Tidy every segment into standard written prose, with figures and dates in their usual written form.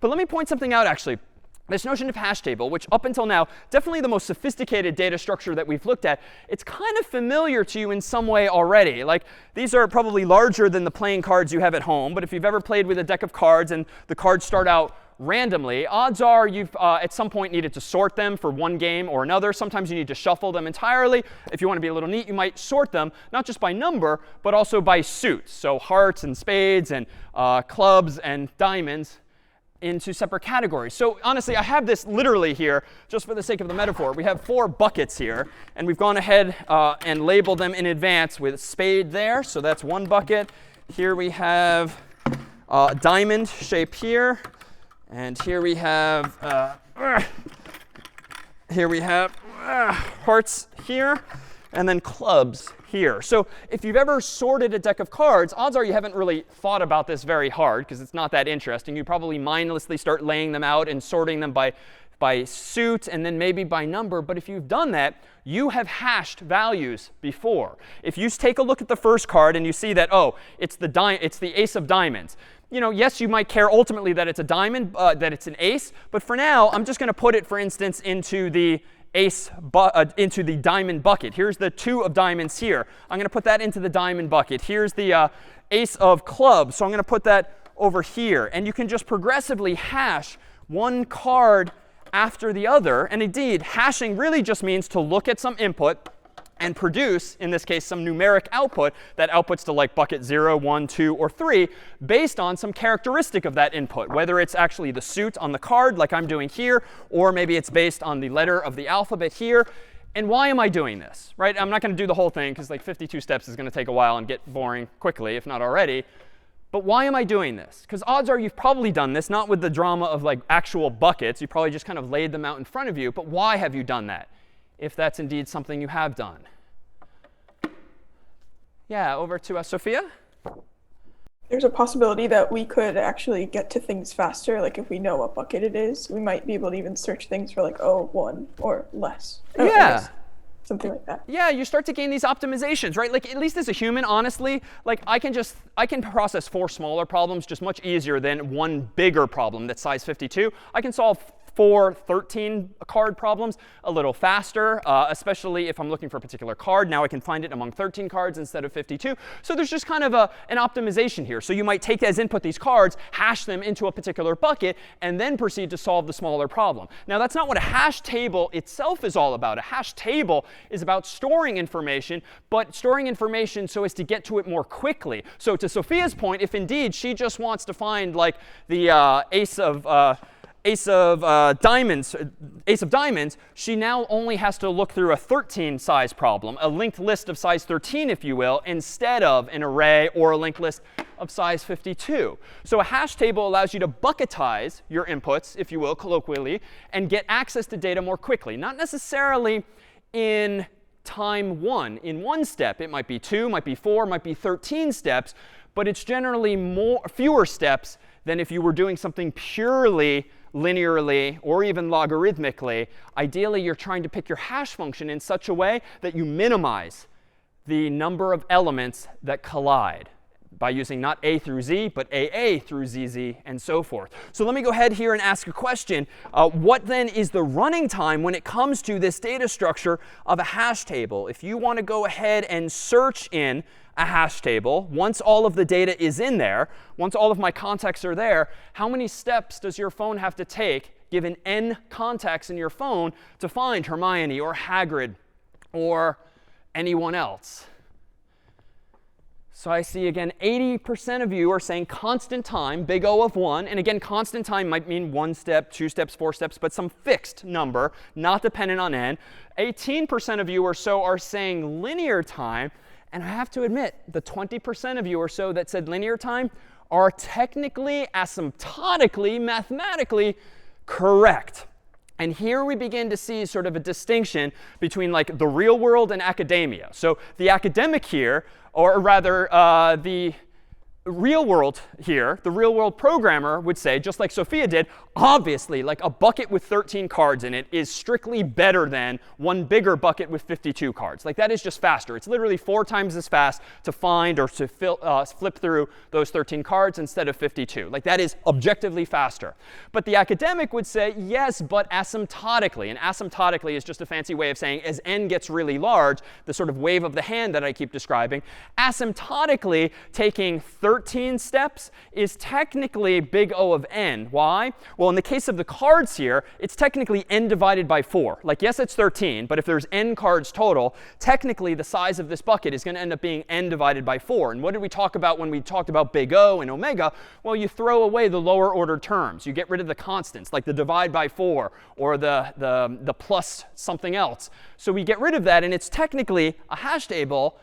But let me point something out, actually. This notion of hash table, which up until now, definitely the most sophisticated data structure that we've looked at, it's kind of familiar to you in some way already. Like, these are probably larger than the playing cards you have at home. But if you've ever played with a deck of cards and the cards start out randomly, odds are you've at some point needed to sort them for one game or another. Sometimes you need to shuffle them entirely. If you want to be a little neat, you might sort them, not just by number, but also by suits. So hearts and spades and clubs and diamonds into separate categories. So honestly, I have this literally here, just for the sake of the metaphor. We have 4 buckets here, and we've gone ahead and labeled them in advance with spade there. So that's one bucket. Here we have diamond shape here. And here we have hearts here, and then clubs here. So if you've ever sorted a deck of cards, odds are you haven't really thought about this very hard, because it's not that interesting. You probably mindlessly start laying them out and sorting them by suit and then maybe by number. But if you've done that, you have hashed values before. If you take a look at the first card and you see that, oh, it's the ace of diamonds. Yes, you might care ultimately that it's a diamond, that it's an ace. But for now, I'm just going to put it, for instance, into the diamond bucket. Here's the 2 of diamonds here. I'm going to put that into the diamond bucket. Here's the ace of clubs. So I'm going to put that over here. And you can just progressively hash one card after the other. And indeed, hashing really just means to look at some input and produce, in this case, some numeric output that outputs to like bucket 0, 1, 2, or 3 based on some characteristic of that input, whether it's actually the suit on the card like I'm doing here, or maybe it's based on the letter of the alphabet here. And why am I doing this? Right? I'm not going to do the whole thing, because like 52 steps is going to take a while and get boring quickly, if not already. But why am I doing this? Because odds are you've probably done this, not with the drama of like actual buckets. You probably just kind of laid them out in front of you. But why have you done that, if that's indeed something you have done? Yeah, over to Sophia. There's a possibility that we could actually get to things faster. Like if we know what bucket it is, we might be able to even search things for like, 1 or less. Yeah. Something like that. Yeah, you start to gain these optimizations, right? Like at least as a human, honestly, like I can process 4 smaller problems just much easier than one bigger problem that's size 52. I can solve 4 13-card problems a little faster, especially if I'm looking for a particular card. Now I can find it among 13 cards instead of 52. So there's just kind of an optimization here. So you might take as input these cards, hash them into a particular bucket, and then proceed to solve the smaller problem. Now that's not what a hash table itself is all about. A hash table is about storing information, but storing information so as to get to it more quickly. So to Sophia's point, if indeed she just wants to find like the ace of diamonds, she now only has to look through a 13 size problem, a linked list of size 13, if you will, instead of an array or a linked list of size 52. So a hash table allows you to bucketize your inputs, if you will, colloquially, and get access to data more quickly. Not necessarily in time 1, in one step. It might be 2, might be 4, might be 13 steps, but it's generally fewer steps than if you were doing something purely linearly or even logarithmically. Ideally, you're trying to pick your hash function in such a way that you minimize the number of elements that collide by using not A through Z, but AA through ZZ, and so forth. So let me go ahead here and ask a question. What then is the running time when it comes to this data structure of a hash table? If you want to go ahead and search in a hash table, once all of the data is in there, once all of my contacts are there, how many steps does your phone have to take, given n contacts in your phone, to find Hermione or Hagrid or anyone else? So I see, again, 80% of you are saying constant time, big O of 1. And again, constant time might mean 1 step, 2 steps, 4 steps, but some fixed number, not dependent on n. 18% of you or so are saying linear time. And I have to admit, the 20% of you or so that said linear time are technically, asymptotically, mathematically correct. And here we begin to see sort of a distinction between like the real world and academia. So the academic here, or rather the real world here, the real world programmer would say, just like Sophia did, obviously, like a bucket with 13 cards in it is strictly better than one bigger bucket with 52 cards. Like that is just faster. It's literally 4 times as fast to find or to flip through those 13 cards instead of 52. Like that is objectively faster. But the academic would say, yes, but asymptotically. And asymptotically is just a fancy way of saying as n gets really large, the sort of wave of the hand that I keep describing, asymptotically taking 13 steps is technically big O of n. Why? Well, in the case of the cards here, it's technically n divided by 4. Like, yes, it's 13, but if there's n cards total, technically the size of this bucket is going to end up being n divided by 4. And what did we talk about when we talked about big O and omega? Well, you throw away the lower order terms. You get rid of the constants, like the divide by 4 or the plus something else. So we get rid of that, and it's technically a hash table.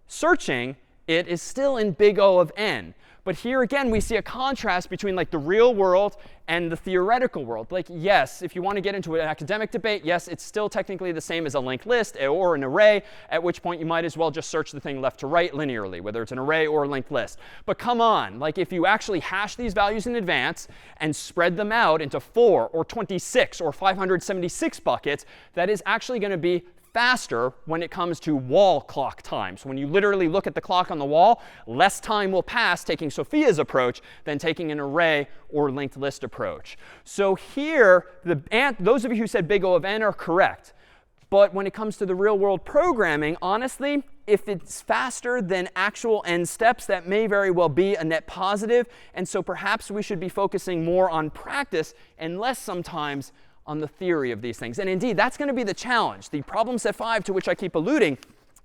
Searching it is still in big O of n. But here again, we see a contrast between like the real world and the theoretical world. Like, yes, if you want to get into an academic debate, yes, it's still technically the same as a linked list or an array, at which point you might as well just search the thing left to right linearly, whether it's an array or a linked list. But come on, like if you actually hash these values in advance and spread them out into 4 or 26 or 576 buckets, that is actually going to be faster when it comes to wall clock time. So when you literally look at the clock on the wall, less time will pass taking Sophia's approach than taking an array or linked list approach. So here, those of you who said big O of n are correct. But when it comes to the real world programming, honestly, if it's faster than actual n steps, that may very well be a net positive. And so perhaps we should be focusing more on practice and less sometimes on the theory of these things. And indeed, that's going to be the challenge. The problem set 5, to which I keep alluding,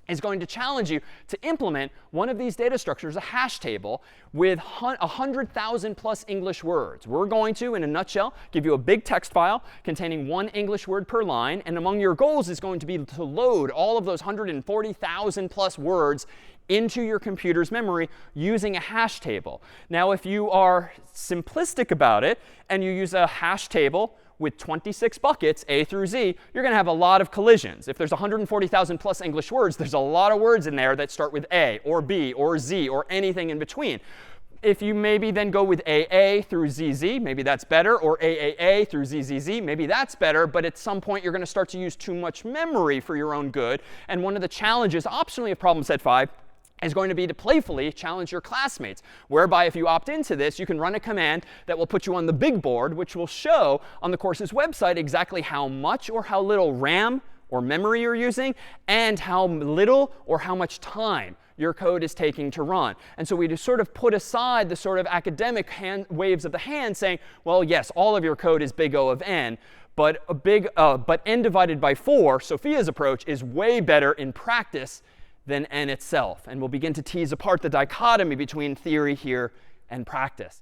is going to challenge you to implement one of these data structures, a hash table, with 100,000 plus English words. We're going to, in a nutshell, give you a big text file containing 1 English word per line. And among your goals is going to be to load all of those 140,000 plus words into your computer's memory using a hash table. Now, if you are simplistic about it and you use a hash table with 26 buckets, A through Z, you're going to have a lot of collisions. If there's 140,000 plus English words, there's a lot of words in there that start with A or B or Z or anything in between. If you maybe then go with AA through ZZ, maybe that's better, or AAA through ZZZ, maybe that's better, but at some point you're going to start to use too much memory for your own good. And one of the challenges, optionally, of problem set 5 is going to be to playfully challenge your classmates, whereby if you opt into this, you can run a command that will put you on the big board, which will show on the course's website exactly how much or how little RAM or memory you're using and how little or how much time your code is taking to run. And so we just sort of put aside the sort of academic waves of the hand saying, well, yes, all of your code is big O of n. But n divided by 4, Sophia's approach, is way better in practice than n itself. And we'll begin to tease apart the dichotomy between theory here and practice.